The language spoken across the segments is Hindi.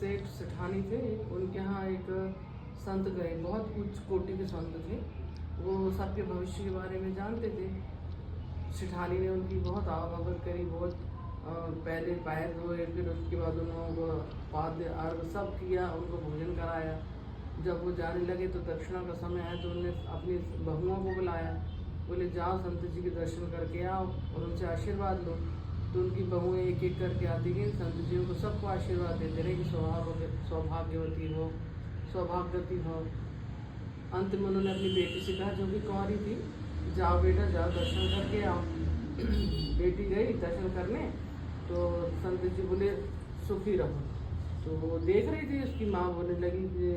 सेठ सेठानी थे, उनके यहाँ एक संत गए, बहुत उच्च कोटि के संत थे, वो सबके भविष्य के बारे में जानते थे। सेठानी ने उनकी बहुत आवभगत करी, बहुत पहले पैर धोए, फिर उसके बाद उन्होंने पाद्य अर्घ सब किया, उनको भोजन कराया। जब वो जाने लगे तो दक्षिणा का समय आया, तो उन्होंने अपनी बहुओं को बुलाया, बोले जाओ संत जी के दर्शन करके आओ और उनसे आशीर्वाद लो। तो उनकी बहुएं एक एक करके आती गई, संत जी को सबको आशीर्वाद देते रहे कि सौभाग्यवती हो, सौभाग्यवती हो। अंत में उन्होंने अपनी बेटी से कहा, जो भी कुंवारी थी, जाओ बेटा जाओ दर्शन करके आओ। बेटी गई दर्शन करने, तो संत जी बोले सुखी रहो। तो वो देख रही थी, उसकी माँ बोलने लगी कि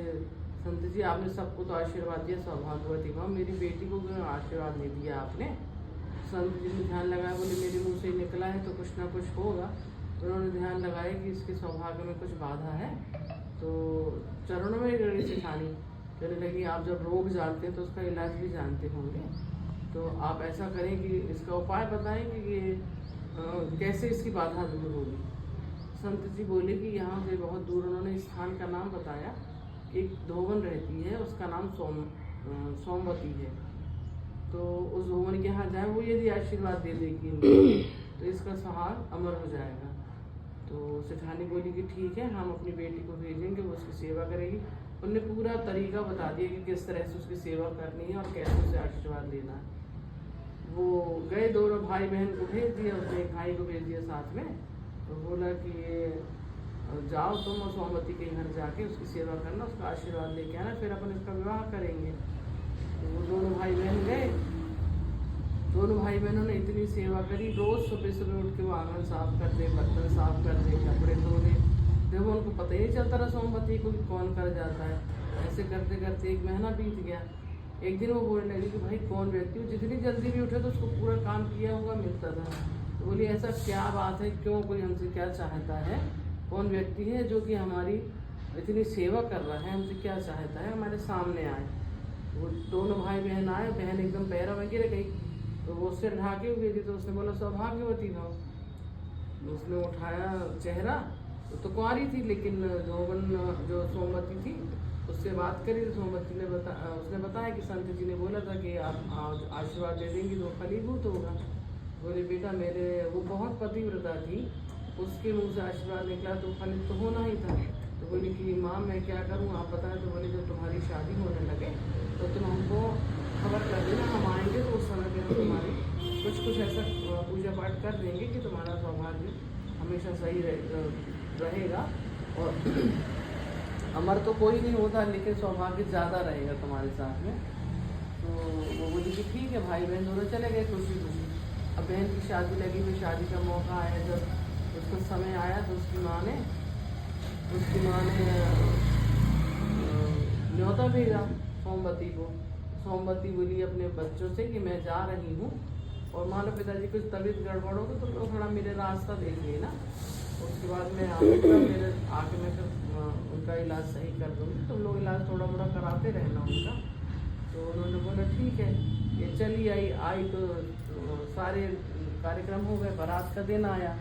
संत जी आपने सबको तो आशीर्वाद दिया, सौभाग्यवती हो, मेरी बेटी को क्यों आशीर्वाद नहीं दिया आपने। संत जी ने ध्यान लगाया, बोले मेरे मुंह से निकला है तो कुछ ना कुछ होगा। उन्होंने ध्यान लगाया कि इसके सौभाग्य में कुछ बाधा है, तो चरणों में गई सेठानी, कहने लगी आप जब रोग जानते हैं तो उसका इलाज भी जानते होंगे, तो आप ऐसा करें कि इसका उपाय बताएं कि ये कैसे इसकी बाधा दूर होगी। संत जी बोले कि यहाँ से बहुत दूर, उन्होंने स्थान का नाम बताया, एक धोवन रहती है, उसका नाम सोमवती है। तो उस धोवन के यहाँ जाए, वो यदि आशीर्वाद दे देगी तो इसका सहार अमर हो जाएगा। तो सेठानी बोली कि ठीक है, हम अपनी बेटी को भेजेंगे, वो उसकी सेवा करेगी। उनने पूरा तरीका बता दिया कि किस तरह से उसकी सेवा करनी है और कैसे उसे आशीर्वाद लेना है। वो गए, दोनों भाई बहन को भेज दिया, उसने एक भाई को भेज दिया साथ में, तो बोला कि जाओ तुम और सोमवती के घर जाके उसकी सेवा करना, उसका आशीर्वाद लेके आना, फिर अपन इसका विवाह करेंगे। तो वो दोनों भाई बहन गए। दोनों भाई बहनों ने इतनी सेवा करी, रोज सुबह सुबह उठ के वो आंगन साफ कर दे, बर्तन साफ कर दे, कपड़े धो दे। देखो उनको पता ही नहीं चलता रहा सोमवती को कि कौन कर जाता है। ऐसे करते करते एक महीना बीत गया। एक दिन वो बोलने लगी कि भाई कौन व्यक्ति हो, जितनी जल्दी भी उठे तो उसको पूरा काम किया हुआ मिलता था। तो बोली ऐसा क्या बात है, क्यों, कोई हमसे क्या चाहता है, कौन व्यक्ति है जो कि हमारी इतनी सेवा कर रहा है, हमसे क्या चाहता है, हमारे सामने आए। वो दोनों भाई बहन आए, बहन एकदम पैरों में गिर गई, तो वो उससे ढाके हुए थी, तो उसने बोला सौभाग्यवती भव। उसने उठाया चेहरा, तो कुंवारी थी, लेकिन धोवन जो सोमवती थी उससे बात करी, तो सोमवती ने उसने बताया कि संत जी ने बोला था कि आप आशीर्वाद दे देंगी तो फलीभूत होगा। बोले बेटा मेरे, वो बहुत पतिव्रता थी, उसके मुंह से आशीर्वाद निकला तो फलित तो होना ही था। तो बोली कि माँ मैं क्या करूँ आप बताएं। तो बोले जब तुम्हारी शादी होने लगे तो तुम हमको खबर कर देना, हम आएंगे तो उस समय पर हम तुम्हारी कुछ ऐसा पूजा पाठ कर देंगे कि तुम्हारा सौभाग्य हमेशा सही रहेगा। और अमर तो कोई नहीं होता, लेकिन सौभाग्य ज़्यादा रहेगा तुम्हारे साथ में। तो वो बोली कि ठीक है, भाई बहन दोनों चले गए खुशी खुशी। अब बहन की शादी लगी हुई, शादी का मौका आया, जब उसका समय आया तो उसकी माँ ने न्योता भेजा सोमवती को। सोमवती बोली अपने बच्चों से कि मैं जा रही हूँ, और मान लो पिताजी कुछ तबीयत गड़बड़ होगी तो लोग थोड़ा मेरे रास्ता देख लेना, उसके बाद मैं आऊँगा, मेरे आके मैं फिर उनका इलाज सही कर दूँगी, तुम लोग इलाज थोड़ा मोड़ा कराते रहना उनका। तो उन्होंने बोला ठीक है। ये चली आई तो सारे कार्यक्रम हो गए, बारात का दिन आया।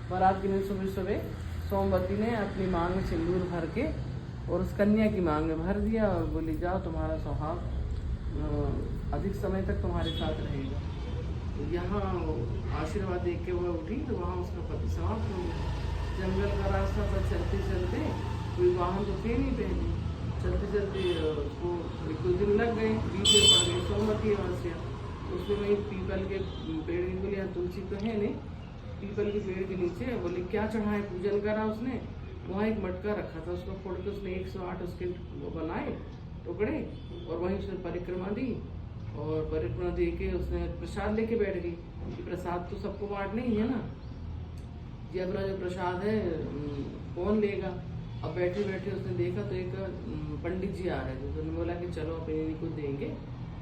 बारात के दिन सुबह सुबह सोमवती ने अपनी मांग में सिंदूर भर के और उस कन्या की मांग में भर दिया, और बोली जाओ तुम्हारा सौभाग्य अधिक समय तक तुम्हारे साथ रहेगा। तो यहाँ आशीर्वाद देख के वह उठी, तो वहाँ उसका पति समाप्त हो गया। जंगल का रास्ता था, चलते चलते कोई वाहन तो थे नहीं पहले, चलते चलते उसको एक दो दिन लग गए, बीच में पड़ गई सोमवती अमावस्या। उसमें वही पीपल के पेड़ की, बोले यहाँ तुलसी तो है नहीं, पीपल के पेड़ के नीचे बोले क्या चढ़ाए, पूजन करा उसने। वहाँ एक मटका रखा था, उसको फोड़ के उसने 108 उसके वो बनाए टुकड़े, और वहीं उसने परिक्रमा दी, और परिक्रमा दे के उसने प्रसाद लेके बैठ गई कि प्रसाद तो सबको बांटना ही है ना, ये अपना जो प्रसाद है कौन लेगा। अब बैठे बैठे उसने देखा तो एक पंडित जी आ रहे थे, तो उन्होंने बोला कि चलो अपने को देंगे।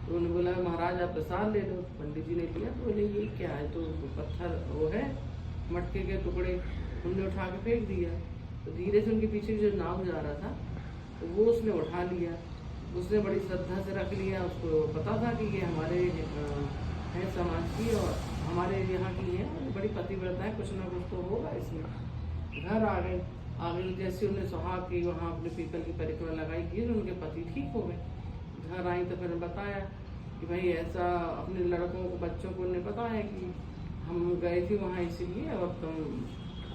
तो उन्होंने बोला महाराज आप प्रसाद ले लो। पंडित जी ने लिया, तो बोले ये क्या है, तो पत्थर वो है, मटके के टुकड़े, उनने उठा के फेंक दिया। तो धीरे से उनके पीछे जो नाव जा रहा था तो वो उसने उठा लिया, उसने बड़ी श्रद्धा से रख लिया। उसको पता था कि ये हमारे हैं समाज की और हमारे यहाँ की है, बड़ी पतिव्रता है, कुछ ना कुछ तो होगा इसमें। घर आ गए, आगे जैसे उन्हें सुहाग की वहाँ अपने पीपल की परिक्रमा लगाई की, उनके पति ठीक हो गए। घर आई तो फिर बताया कि भाई ऐसा अपने लड़कों को, बच्चों को उन्हें बताया कि हम गए थे वहाँ इसीलिए, और तुम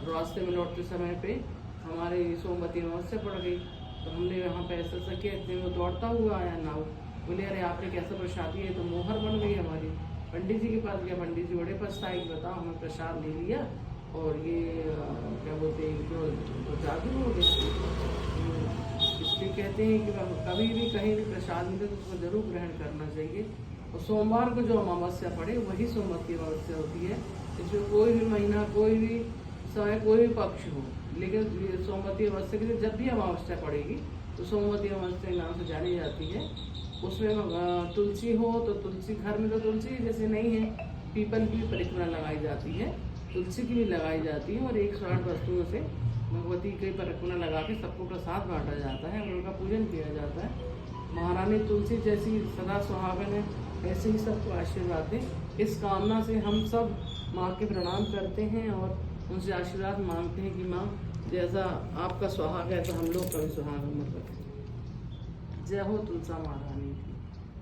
रास्ते में लौटते समय पे हमारे सोमवती अमावस्या पड़ गई, तो हमने यहाँ पे ऐसा किया, इतने में दौड़ता हुआ आया नाव। बोले अरे आपने कैसा प्रसाद दिया, तो मोहर बन गई हमारी। पंडित जी के पास गया, पंडित जी बड़े पछताए कि बताओ हमें प्रसाद ले लिया और ये क्या बोलते हैं जो जादू हो गया। इसलिए कहते हैं कि कभी भी कहीं भी प्रसाद मिले तो उसको जरूर ग्रहण करना चाहिए। और सोमवार को जो अमावस्या पड़े वही सोमवती अमावस्या होती है। इसमें कोई भी महीना, कोई भी समय, कोई भी पक्ष हो, लेकिन सोमवती अमावस्या के लिए जब भी अमावस्या पड़ेगी तो सोमवती अमावस्या के नाम से जानी जाती है। उसमें तुलसी हो तो तुलसी, घर में तो तुलसी जैसे नहीं है, पीपल की भी परिक्रमा लगाई जाती है, तुलसी की भी लगाई जाती है, और 108 वस्तुओं से भगवती की परिक्रमा लगा के सबको प्रसाद बांटा जाता है और उनका पूजन किया जाता है। महारानी तुलसी जैसी सदा सुहागन है, ऐसे ही सबको आशीर्वाद दें, इस कामना से हम सब माँ के प्रणाम करते हैं और उनसे आशीर्वाद मांगते हैं कि माँ जैसा आपका सुहाग है तो हम लोग का भी सुहाग हम रखें। जय हो तुलसा महारानी।